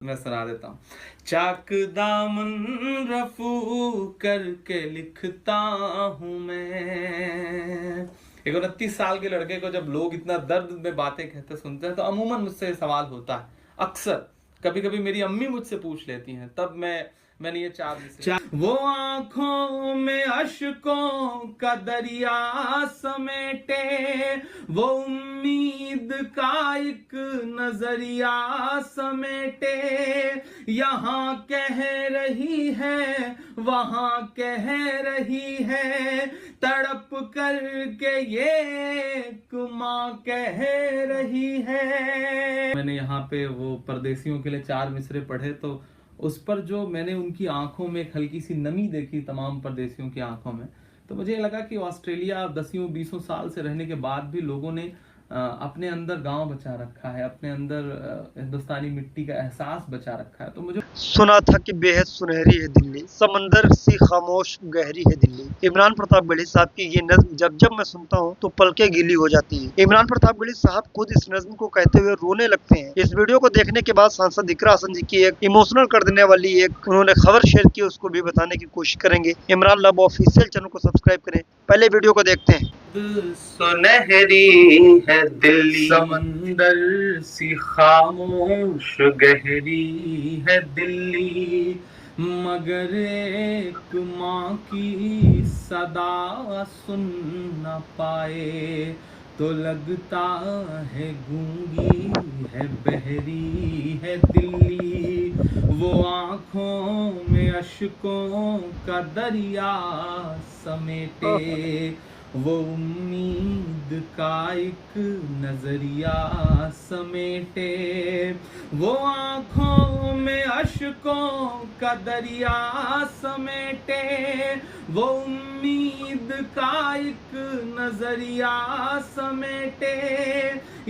मैं सुना देता हूँ। चाक दामन रफू करके लिखता हूँ मैं। एक 29 साल के लड़के को जब लोग इतना दर्द में बातें कहते सुनते हैं तो अमूमन मुझसे सवाल होता है अक्सर। कभी कभी मेरी अम्मी मुझसे पूछ लेती हैं, तब मैंने ये चार वो आंखों में अश्कों का दरिया समेटे, वो उम्मीद का एक नजरिया समेटे, यहाँ कह रही है वहां कह रही है, तड़प करके ये एक माँ कह रही है। मैंने यहाँ पे वो परदेसियों के लिए 4 मिसरे पढ़े तो उस पर जो मैंने उनकी आंखों में एक हल्की सी नमी देखी, तमाम परदेसियों की आंखों में, तो मुझे लगा कि ऑस्ट्रेलिया 10-20 साल से रहने के बाद भी लोगों ने अपने अंदर गांव बचा रखा है, अपने अंदर हिंदुस्तानी मिट्टी का एहसास बचा रखा है। तो मुझे सुना था कि बेहद सुनहरी है दिल्ली, समंदर सी खामोश गहरी है दिल्ली। इमरान प्रतापगढ़ी साहब की ये नज्म जब जब मैं सुनता हूँ तो पलकें गीली हो जाती है। इमरान प्रतापगढ़ी साहब खुद इस नज्म को कहते हुए रोने लगते हैं। इस वीडियो को देखने के बाद सांसद इकरा हसन जी की एक इमोशनल कर देने वाली एक उन्होंने खबर शेयर की, उसको भी बताने की कोशिश करेंगे। इमरान लव ऑफिशियल चैनल को सब्सक्राइब करें। पहले वीडियो को देखते हैं। सुनहरी है दिल्ली, समंदर सी खामोश गहरी है दिल्ली, मगर एक माँ की सदा सुन न पाए तो लगता है गूंगी है बहरी है दिल्ली, वो आंखों में अश्कों का दरिया समेटे, वो उम्मीद का एक नजरिया समेटे, वो आंखों में अश्कों का दरिया समेटे, वो उम्मीद का एक नजरिया समेटे,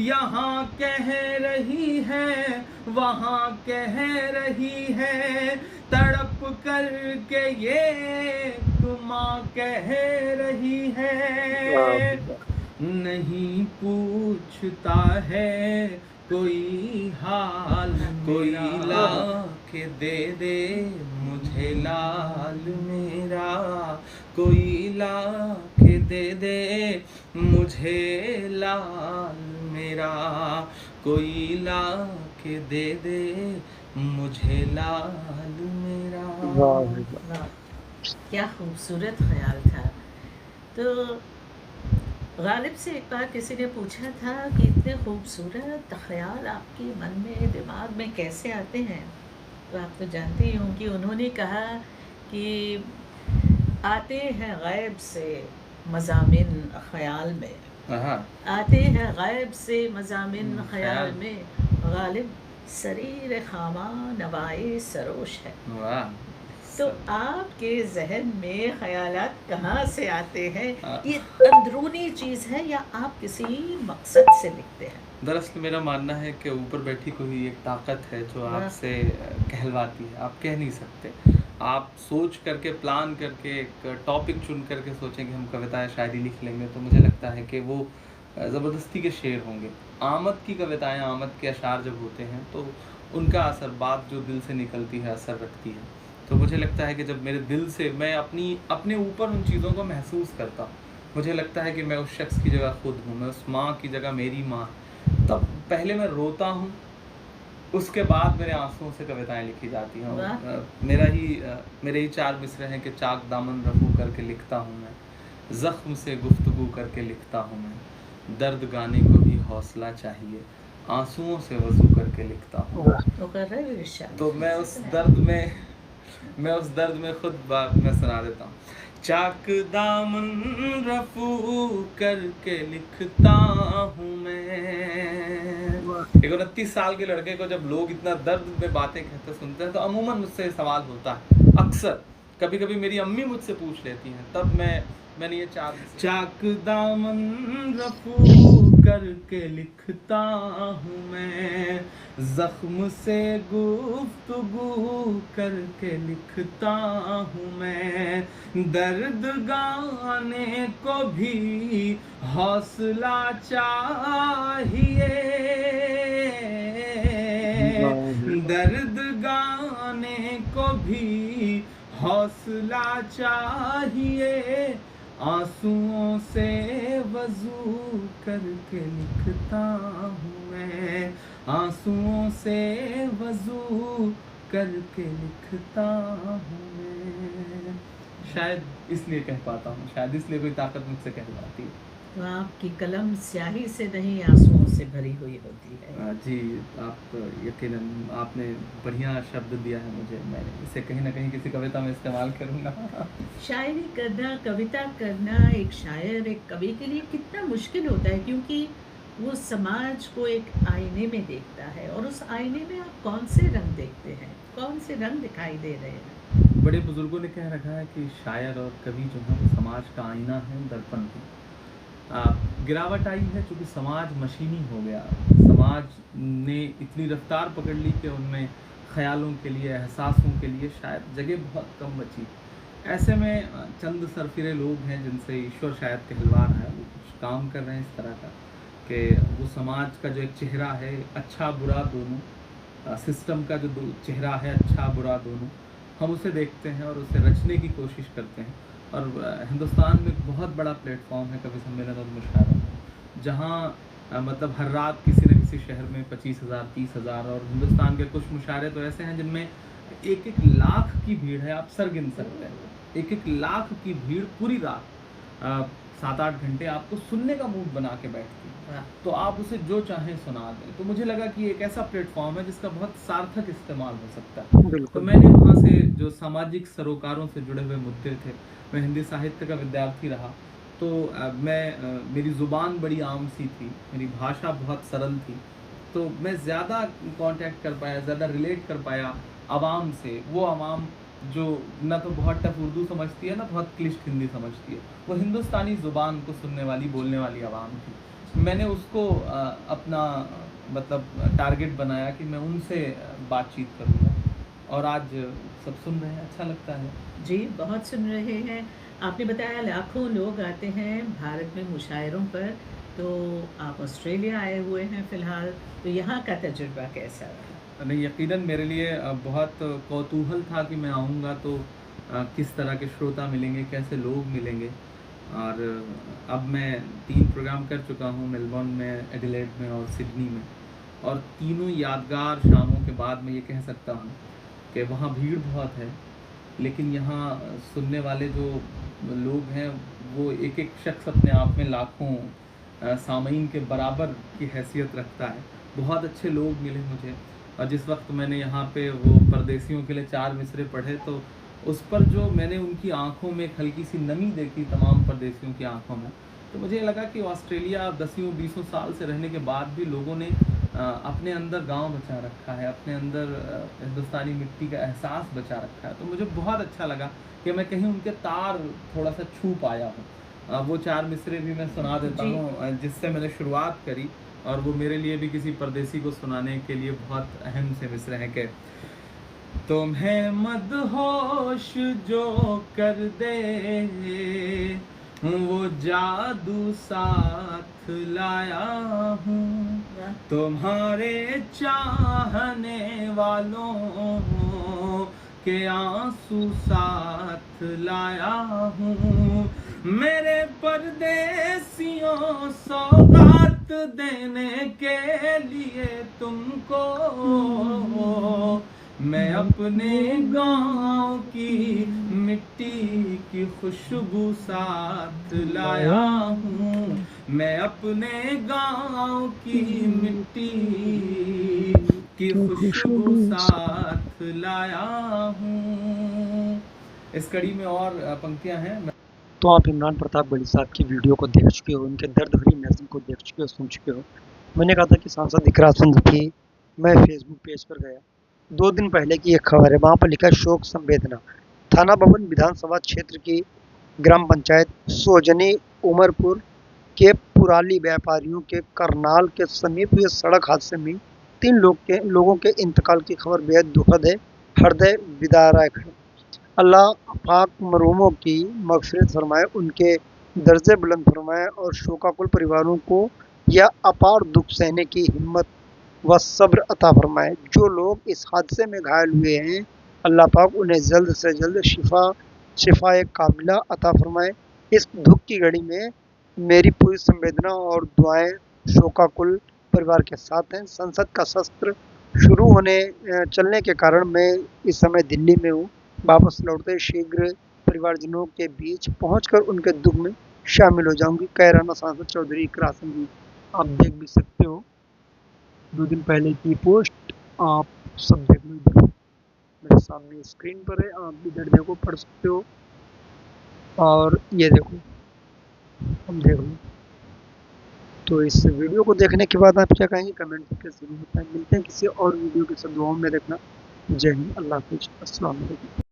यहाँ कह रही है वहाँ कह रही है, तड़प करके ये माँ कह रही है, नहीं पूछता है कोई हाल, कोई ला के दे दे मुझे लाल मेरा, कोई ला के दे दे मुझे लाल मेरा, कोई ला के दे दे मुझे लाल मेरा। क्या खूबसूरत ख्याल था। तो गालिब से एक बार किसी ने पूछा था कि इतने खूबसूरत ख्याल आपके मन में दिमाग में कैसे आते हैं, तो आप तो जानते ही होंगे उन्होंने कहा कि आते हैं गैब से मज़ामिन ख़याल में, आते हैं गैब से मज़ामिन ख़याल में, गालिब सरीर खामा नवाए सरोश है। तो आपके जहन में ख्यालात कहाँ से आते हैं? ये अंदरूनी चीज़ है या आप किसी मकसद से लिखते हैं? दरअसल मेरा मानना है कि ऊपर बैठी कोई एक ताकत है जो आपसे कहलवाती है, आप कह नहीं सकते। आप सोच करके प्लान करके एक टॉपिक चुन करके सोचें कि हम कविता या शायरी लिख लेंगे, तो मुझे लगता है कि वो ज़बरदस्ती के शेर होंगे। आमद की कविताएं, आमद के अशार जब होते हैं तो उनका असर, बात जो दिल से निकलती है असर रखती है। तो मुझे लगता है कि जब मेरे दिल से मैं अपने ऊपर उन चीज़ों को महसूस करता हूँ, मुझे लगता है कि मैं उस शख्स की जगह खुद हूँ, मैं उस माँ की जगह मेरी माँ, तब पहले मैं रोता हूँ, उसके बाद मेरे आंसुओं से कविताएं लिखी जाती हैं। मेरे ही 4 मिसरे हैं कि चाक दामन रफू करके लिखता हूँ मैं, ज़ख्म से गुफ्तगू करके लिखता हूँ मैं, दर्द गाने को भी हौसला चाहिए, आंसुओं से वज़ू करके लिखता हूँ। तो मैं उस दर्द में खुद बात मैं सुना देता हूँ। चाक दामन रफू करके लिखता हूँ मैं। एक 29 साल के लड़के को जब लोग इतना दर्द में बातें कहते सुनते हैं तो अमूमन मुझसे सवाल होता है अक्सर। कभी कभी मेरी अम्मी मुझसे पूछ लेती हैं, तब मैंने ये चाक दामन रफू करके लिखता हूँ मैं, जख्म से गुफ्तगू करके लिखता हूँ मैं, दर्द गाने को भी हौसला चाहिए, दर्द गाने को भी हौसला चाहिए, आंसुओं से वजू करके लिखता हूँ मैं, आंसुओं से वजू करके लिखता हूँ मैं। शायद इसलिए कह पाता हूँ, शायद इसलिए कोई ताकत मुझसे कह पाती है। तो आपकी कलम स्याही से नहीं आंसुओं से भरी हुई होती है। जी, आप यकीनन आपने बढ़िया शब्द दिया है मुझे, मैं इसे कहीं ना कहीं किसी कविता में इस्तेमाल करूँगा। शायरी करना, कविता करना एक शायर, एक कवि के लिए कितना मुश्किल होता है, क्योंकि वो समाज को एक आईने में देखता है, और उस आईने में आप कौन से रंग देखते हैं, कौन से रंग दिखाई दे रहे हैं। बड़े बुजुर्गों ने कह रखा है कि शायर और कवि जो है वो समाज का आईना है, दर्पण है। गिरावट आई है क्योंकि समाज मशीनी हो गया, समाज ने इतनी रफ्तार पकड़ ली कि उनमें ख्यालों के लिए, एहसासों के लिए शायद जगह बहुत कम बची। ऐसे में चंद सरफिरे लोग हैं जिनसे ईश्वर शायद कहलवा रहा है, वो कुछ काम कर रहे हैं इस तरह का कि वो समाज का जो एक चेहरा है, अच्छा बुरा दोनों, सिस्टम का जो चेहरा है अच्छा बुरा दोनों, हम उसे देखते हैं और उसे रचने की कोशिश करते हैं। और हिंदुस्तान में एक बहुत बड़ा प्लेटफॉर्म है कवि सम्मेलन और मुशायरों का, जहाँ मतलब हर रात किसी न किसी शहर में 25,000 30,000, और हिंदुस्तान के कुछ मुशायरे तो ऐसे हैं जिनमें 1-1 लाख की भीड़ है, आप सर गिन सकते हैं। 1-1 लाख की भीड़ पूरी रात 7-8 घंटे आपको सुनने का मूड बना के बैठती है, तो आप उसे जो चाहें सुना दें। तो मुझे लगा कि एक ऐसा प्लेटफॉर्म है जिसका बहुत सार्थक इस्तेमाल हो सकता है। तो मैंने वहाँ से जो सामाजिक सरोकारों से जुड़े हुए मुद्दे थे, मैं हिंदी साहित्य का विद्यार्थी रहा, तो मेरी ज़ुबान बड़ी आम सी थी, मेरी भाषा बहुत सरल थी, तो मैं ज़्यादा कांटेक्ट कर पाया, ज़्यादा रिलेट कर पाया आवाम से। वो आवाम जो ना तो बहुत टफ उर्दू समझती है, ना बहुत क्लिष्ट हिंदी समझती है, वो हिंदुस्तानी ज़ुबान को सुनने वाली, बोलने वाली आवाम थी। मैंने उसको अपना मतलब टारगेट बनाया कि मैं उनसे बातचीत करूँगा, और आज सब सुन रहे हैं, अच्छा लगता है। जी, बहुत सुन रहे हैं। आपने बताया लाखों लोग आते हैं भारत में मुशायरों पर, तो आप ऑस्ट्रेलिया आए हुए हैं फ़िलहाल, तो यहाँ का तजुर्बा कैसा रहा? नहीं, यकीनन मेरे लिए बहुत कौतूहल था कि मैं आऊँगा तो किस तरह के श्रोता मिलेंगे, कैसे लोग मिलेंगे। और अब मैं 3 प्रोग्राम कर चुका हूँ, मेलबर्न में, एडिलेड में और सिडनी में, और तीनों यादगार शामों के बाद मैं ये कह सकता हूँ कि वहाँ भीड़ बहुत है, लेकिन यहाँ सुनने वाले जो लोग हैं वो एक-एक शख्स अपने आप में लाखों सामीन के बराबर की हैसियत रखता है। बहुत अच्छे लोग मिले मुझे, और जिस वक्त मैंने यहाँ पे वो परदेसियों के लिए 4 मिसरे पढ़े, तो उस पर जो मैंने उनकी आँखों में एक हल्की सी नमी देखी, तमाम परदेसियों की आँखों में, तो मुझे लगा कि ऑस्ट्रेलिया 10-20 साल से रहने के बाद भी लोगों ने अपने अंदर गांव बचा रखा है, अपने अंदर हिंदुस्तानी मिट्टी का एहसास बचा रखा है। तो मुझे बहुत अच्छा लगा कि मैं कहीं उनके तार थोड़ा सा छू पाया हूँ। वो 4 मिसरे भी मैं सुना देता हूँ जिससे मैंने शुरुआत करी, और वो मेरे लिए भी किसी परदेसी को सुनाने के लिए बहुत अहम से मिसरे हैं कि तुम्हें मदहोश जो कर दे वो जादू साथ लाया हूँ, तुम्हारे चाहने वालों के आंसू साथ लाया हूँ, मेरे परदेसियों सौगात देने के लिए तुमको मैं अपने गांव की मिट्टी की खुशबू साथ लाया हूँ, मैं अपने गांव की मिट्टी की खुशबू साथ लाया हूँ। इस कड़ी में और पंक्तियां हैं। तो आप इमरान प्रताप बली साहब की वीडियो को देख चुके हो, उनके दर्द भरी नज़्म को देख चुके हो, सुन चुके हो। मैंने कहा था कि सांसद इकरार थी, मैं फेसबुक पेज पर गया, 2 दिन पहले की एक खबर है, वहाँ पर लिखा शोक संवेदना। थाना भवन विधानसभा क्षेत्र की ग्राम पंचायत सोजनी उमरपुर के पुराली व्यापारियों के करनाल के समीप हुए सड़क हादसे में 3 लोगों के इंतकाल की खबर बेहद दुखद है, हृदय विदारक है। अल्लाह पाक मरहूमों की मग़फ़िरत फरमाए, उनके दर्जे बुलंद फरमाए और शोकाकुल परिवारों को यह अपार दुख सहने की हिम्मत व सब्र अता फरमाए। जो लोग इस हादसे में घायल हुए हैं, अल्लाह पाक उन्हें जल्द से जल्द शिफाए कामिला अता फरमाए। इस दुख की घड़ी में मेरी पूरी संवेदना और दुआएं शोकाकुल परिवार के साथ हैं। संसद का सत्र शुरू होने चलने के कारण मैं इस समय दिल्ली में हूँ। वापस लौटते शीघ्र परिवारजनों के बीच पहुंचकर उनके दुख में शामिल हो जाऊंगी, कह राना सांसद चौधरी इकरा सिंह जी। आप देख भी सकते हो 2 दिन पहले की पोस्ट, आप सब देख लो इधर मेरे सामने स्क्रीन पर है, आप इधर देखो, पढ़ सकते हो। और ये देखो, हम देख लो। तो इस वीडियो को देखने के बाद आप क्या कहेंगे कमेंट करके ज़रूर बताएं। मिलते हैं किसी और वीडियो के साथ, दुआओं में रखना। जय हिंद, अल्लाह हाफिज़, अस्सलाम वालेकुम।